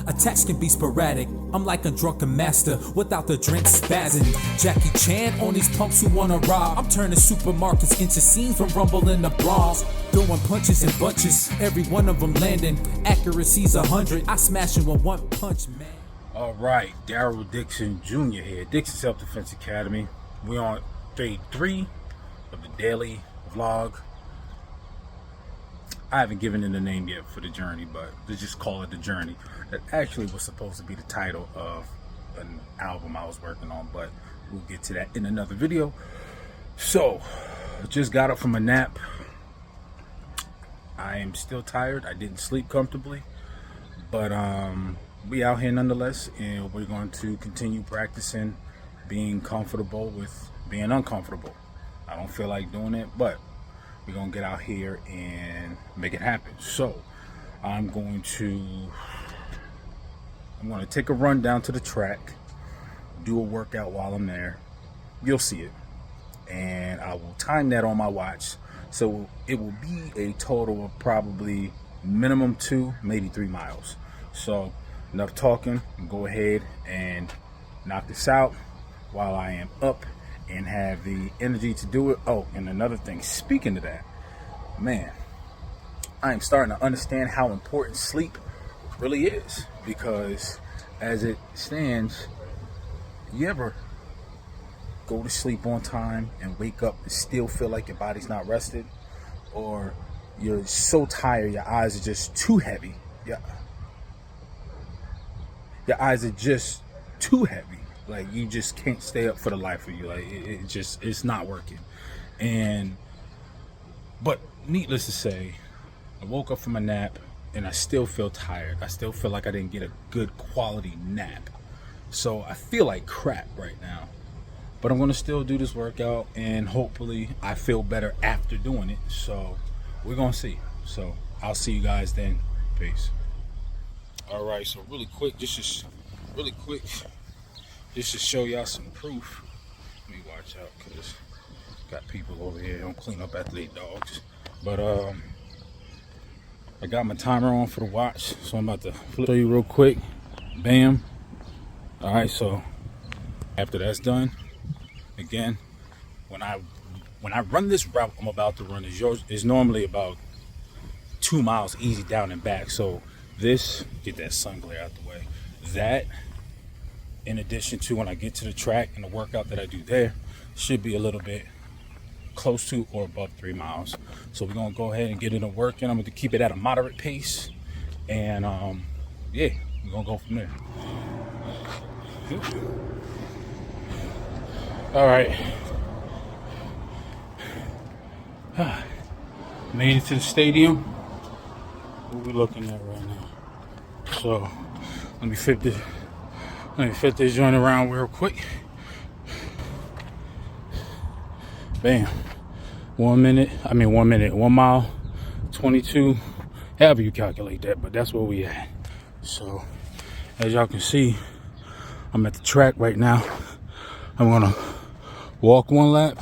Attacks can be sporadic. I'm like a drunken master without the drink spazzing. Jackie Chan on these punks who wanna rob. I'm turning supermarkets into scenes from Rumble in the Bronx. Throwing punches in bunches, every one of them landing. Accuracy's 100. I smash it with one punch, man. All right, Daryl Dixon Jr. here, Dixon Self Defense Academy. We're on day 3 of the daily vlog. I haven't given it a name yet for the journey, but let's just call it the journey. That actually was supposed to be the title of an album I was working on, but we'll get to that in another video. So, I just got up from a nap. I am still tired. I didn't sleep comfortably, but we out here nonetheless, and we're going to continue practicing being comfortable with being uncomfortable. I don't feel like doing it, but we're gonna get out here and make it happen. So I'm going to take a run down to the track, do a workout while I'm there. You'll see it, and I will time that on my watch, so it will be a total of probably minimum 2, maybe 3 miles. So enough talking, go ahead and knock this out while I am up and have the energy to do it. Oh, and another thing, speaking of that, man, I am starting to understand how important sleep really is, because as it stands, you ever go to sleep on time and wake up and still feel like your body's not rested, or you're so tired your eyes are just too heavy? Yeah, your eyes are just too heavy. Like, you just can't stay up for the life of you. Like, it's not working. But needless to say, I woke up from a nap and I still feel tired. I still feel like I didn't get a good quality nap. So I feel like crap right now. But I'm gonna still do this workout, and hopefully I feel better after doing it. So we're gonna see. So I'll see you guys then. Peace. All right, so really quick, just to show y'all some proof. Let me watch out, because got people over here don't clean up after their dogs. But I got my timer on for the watch, so I'm about to show you real quick. Bam. All right, so after that's done, again, when I run this route I'm about to run, is normally about 2 miles easy down and back. So this, get that sun glare out the way. That, in addition to when I get to the track and the workout that I do there, should be a little bit close to or above 3 miles. So we're gonna go ahead and get it to work, and I'm gonna keep it at a moderate pace, and yeah, we're gonna go from there. All right, made it to the stadium. What we looking at right now? So let me fit this joint around real quick. Bam. 1 mile, 22, however you calculate that, but that's where we at. So as y'all can see, I'm at the track right now. I'm gonna walk 1 lap,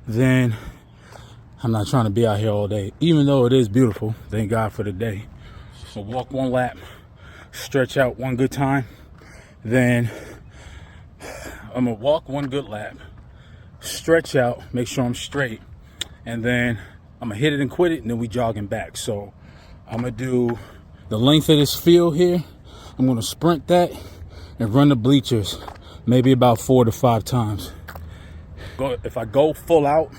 then I'm not trying to be out here all day, even though it is beautiful, thank God for the day. So walk 1 lap, stretch out 1 good time, then I'm gonna walk 1 good lap, stretch out, make sure I'm straight, and then I'm gonna hit it and quit it, and then we jogging back. So I'm gonna do the length of this field here. I'm gonna sprint that and run the bleachers maybe about 4 to 5 times. If I go full out,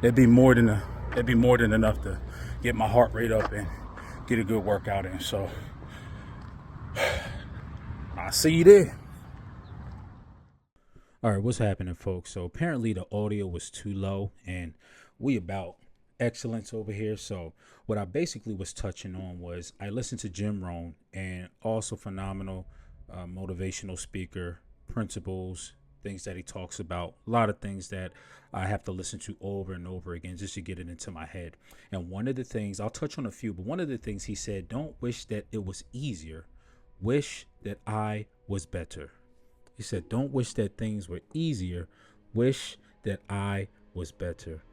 that'd be more than enough to get my heart rate up and get a good workout in. So I'll see you there. All right, what's happening, folks? So apparently the audio was too low, and we about excellence over here. So what I basically was touching on was, I listened to Jim Rohn, and also phenomenal motivational speaker, principles, things that he talks about, a lot of things that I have to listen to over and over again just to get it into my head. And one of the things, I'll touch on a few, but one of the things he said, don't wish that it was easier, wish that I was better. He said, don't wish that things were easier, wish that I was better.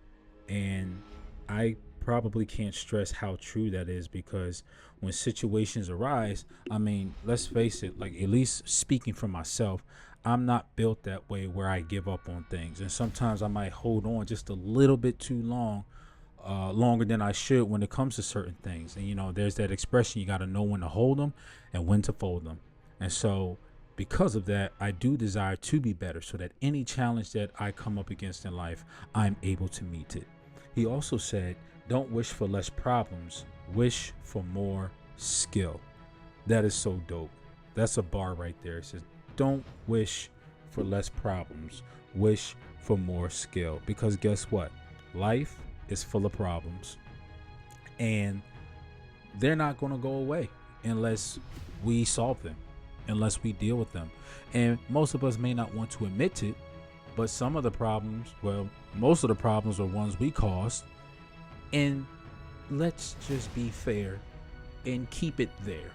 And I probably can't stress how true that is, because when situations arise, I mean, let's face it, like, at least speaking for myself, I'm not built that way where I give up on things. And sometimes I might hold on just a little bit too long, longer than I should when it comes to certain things. And, you know, there's that expression, you got to know when to hold them and when to fold them. And so because of that, I do desire to be better so that any challenge that I come up against in life, I'm able to meet it. He also said, don't wish for less problems, wish for more skill. That is so dope. That's a bar right there. It says, don't wish for less problems, wish for more skill. Because guess what? Life is full of problems, and they're not going to go away unless we solve them, unless we deal with them. And most of us may not want to admit it, but some of the problems, well, most of the problems are ones we caused. And let's just be fair and keep it there.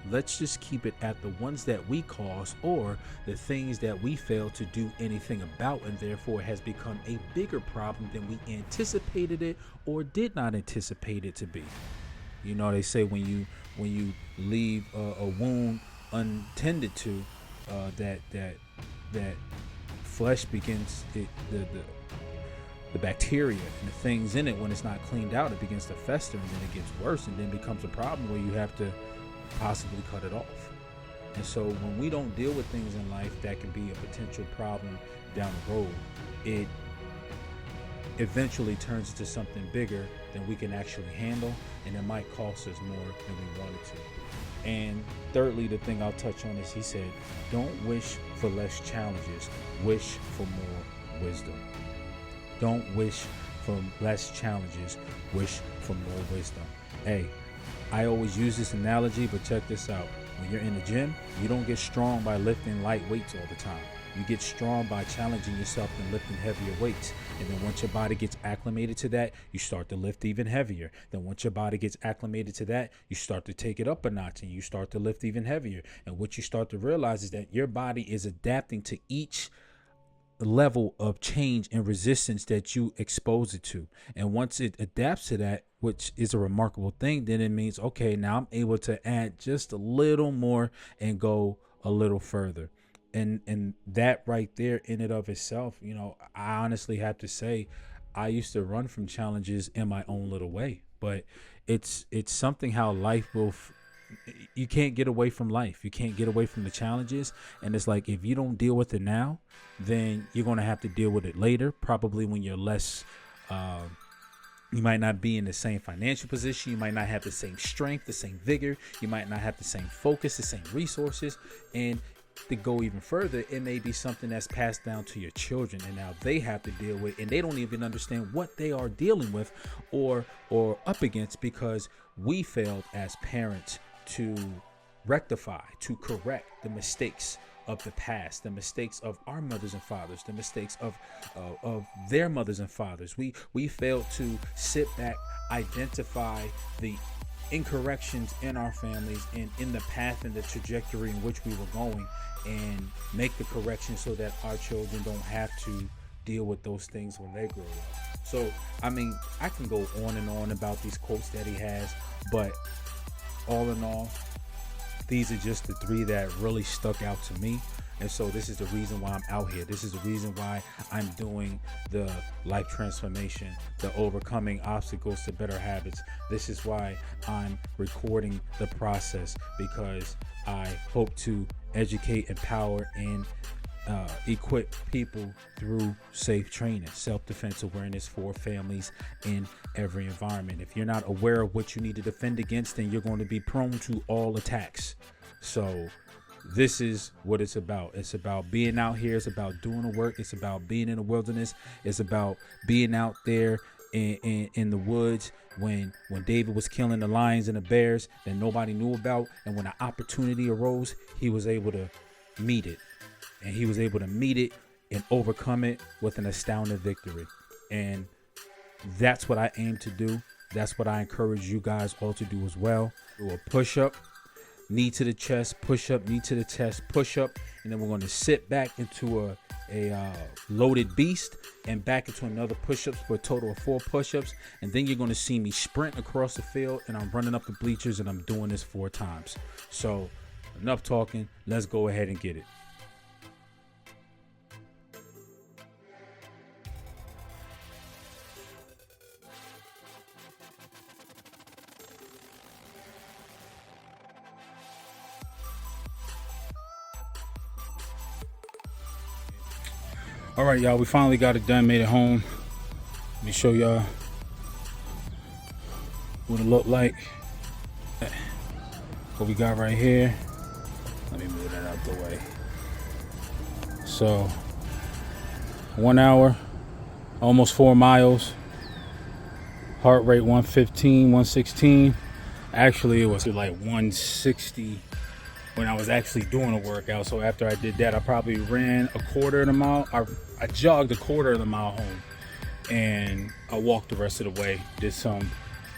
Let's just keep it at the ones that we caused, or the things that we failed to do anything about, and therefore has become a bigger problem than we anticipated it or did not anticipate it to be. You know, they say when you leave a wound untended to, that flesh begins the bacteria and the things in it, when it's not cleaned out, it begins to fester, and then it gets worse, and then becomes a problem where you have to possibly cut it off. And so when we don't deal with things in life that can be a potential problem down the road, it eventually turns into something bigger than we can actually handle, and it might cost us more than we wanted to. And thirdly, the thing I'll touch on is, he said, don't wish for less challenges, wish for more wisdom. Don't wish for less challenges, wish for more wisdom. Hey, I always use this analogy, but check this out. When you're in the gym, you don't get strong by lifting light weights all the time. You get strong by challenging yourself and lifting heavier weights. And then once your body gets acclimated to that, you start to lift even heavier. Then once your body gets acclimated to that, you start to take it up a notch and you start to lift even heavier. And what you start to realize is that your body is adapting to each level of change and resistance that you expose it to. And once it adapts to that, which is a remarkable thing, then it means, okay, now I'm able to add just a little more and go a little further. And that right there in and of itself, you know, I honestly have to say, I used to run from challenges in my own little way, but it's something how life will you can't get away from life. You can't get away from the challenges. And it's like, if you don't deal with it now, then you're going to have to deal with it later, probably when you're less, you might not be in the same financial position. You might not have the same strength, the same vigor. You might not have the same focus, the same resources. And to go even further, it may be something that's passed down to your children, and now they have to deal with, and they don't even understand what they are dealing with or up against, because we failed as parents to rectify, to correct the mistakes of the past, the mistakes of our mothers and fathers, the mistakes of their mothers and fathers. We failed to sit back, identify the incorrections in our families and in the path and the trajectory in which we were going, and make the correction so that our children don't have to deal with those things when they grow up. So, I mean, I can go on and on about these quotes that he has, but all in all, these are just the three that really stuck out to me. And so this is the reason why I'm out here. This is the reason why I'm doing the life transformation, the overcoming obstacles to better habits. This is why I'm recording the process, because I hope to educate, empower, and equip people through safe training, self-defense awareness for families in every environment. If you're not aware of what you need to defend against, then you're going to be prone to all attacks. So this is what it's about. It's about being out here. It's about doing the work. It's about being in the wilderness. It's about being out there in the woods when David was killing the lions and the bears that nobody knew about. And when an opportunity arose, he was able to meet it. And he was able to meet it and overcome it with an astounding victory. And that's what I aim to do. That's what I encourage you guys all to do as well. Do a push-up, knee to the chest, push-up, knee to the chest, push-up, and then we're going to sit back into a loaded beast and back into another push-ups for a total of 4 push-ups. And then you're going to see me sprint across the field, and I'm running up the bleachers, and I'm doing this 4 times. So enough talking. Let's go ahead and get it. All right, y'all, we finally got it done, made it home. Let me show y'all what it looked like. What we got right here. Let me move that out the way. So 1 hour, almost 4 miles. Heart rate 115, 116. Actually, it was like 160 when I was actually doing a workout. So after I did that, I probably ran a quarter of the mile. I jogged a quarter of the mile home, and I walked the rest of the way. Did some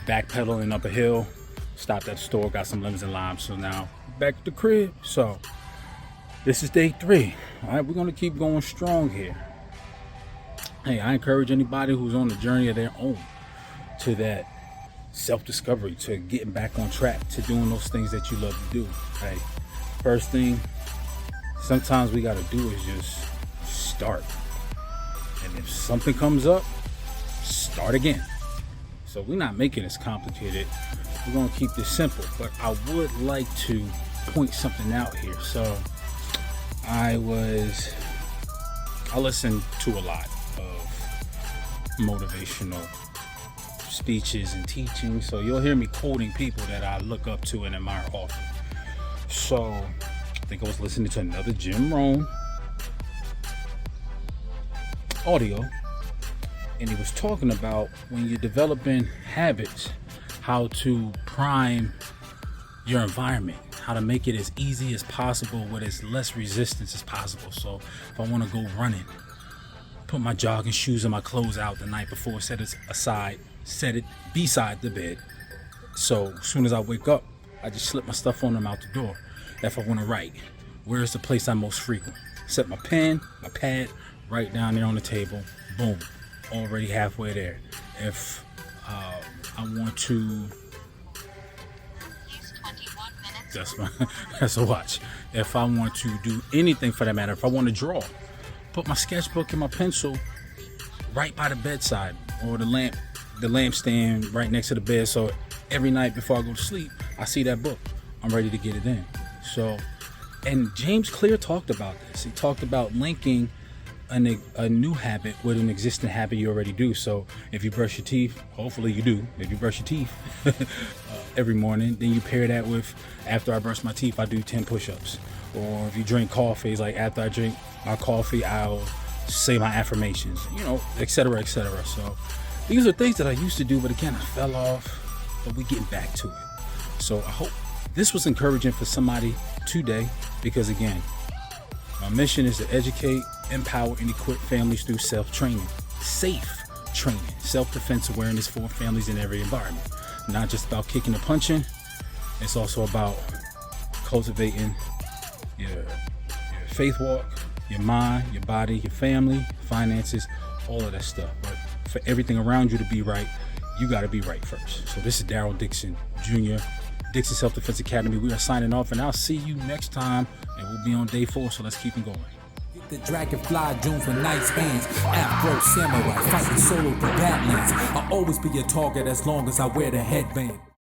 backpedaling up a hill, stopped at the store, got some lemons and limes. So now back to the crib. So this is day 3. All right, we're gonna keep going strong here. Hey, I encourage anybody who's on the journey of their own to that self-discovery, to getting back on track, to doing those things that you love to do. Hey, first thing sometimes we gotta do is just start. And if something comes up, start again. So we're not making this complicated. We're gonna keep this simple, but I would like to point something out here. So I listen to a lot of motivational speeches and teaching. So you'll hear me quoting people that I look up to and admire often. So I think I was listening to another Jim Rohn audio, and he was talking about when you're developing habits, how to prime your environment, how to make it as easy as possible with as less resistance as possible. So if I want to go running, put my jogging shoes and my clothes out the night before, set it beside the bed. So as soon as I wake up, I just slip my stuff on them out the door. If I want to write, where is the place I most frequent? Set my pen, my pad, right down there on the table. Boom, already halfway there. If I want to, that's a watch. If I want to do anything for that matter, if I want to draw, put my sketchbook and my pencil right by the bedside, or the lamp stand right next to the bed. So every night before I go to sleep, I see that book. I'm ready to get it in. So, and James Clear talked about this. He talked about linking a new habit with an existing habit you already do. So if you brush your teeth, hopefully you do. If you brush your teeth every morning, then you pair that with, after I brush my teeth, I do 10 push-ups. Or if you drink coffee, it's like after I drink my coffee, I'll say my affirmations, etc., etc. So these are things that I used to do, but again, I fell off, but we're getting back to it. So I hope this was encouraging for somebody today, because again, my mission is to educate, empower, and equip families through self-training. S.A.F.E Training, self-defense awareness for families in every environment. Not just about kicking and punching, it's also about cultivating your faith walk, your mind, your body, your family, finances, all of that stuff. But for everything around you to be right, you got to be right first. So this is Daryl Dixon Jr., Dixon Self Defense Academy. We are signing off, and I'll see you next time, and we'll be on day 4, so let's keep it going. The dragonfly June for night spans, Afro samurai fighting solo through badlands. I'll always be your target as long as I wear the headband.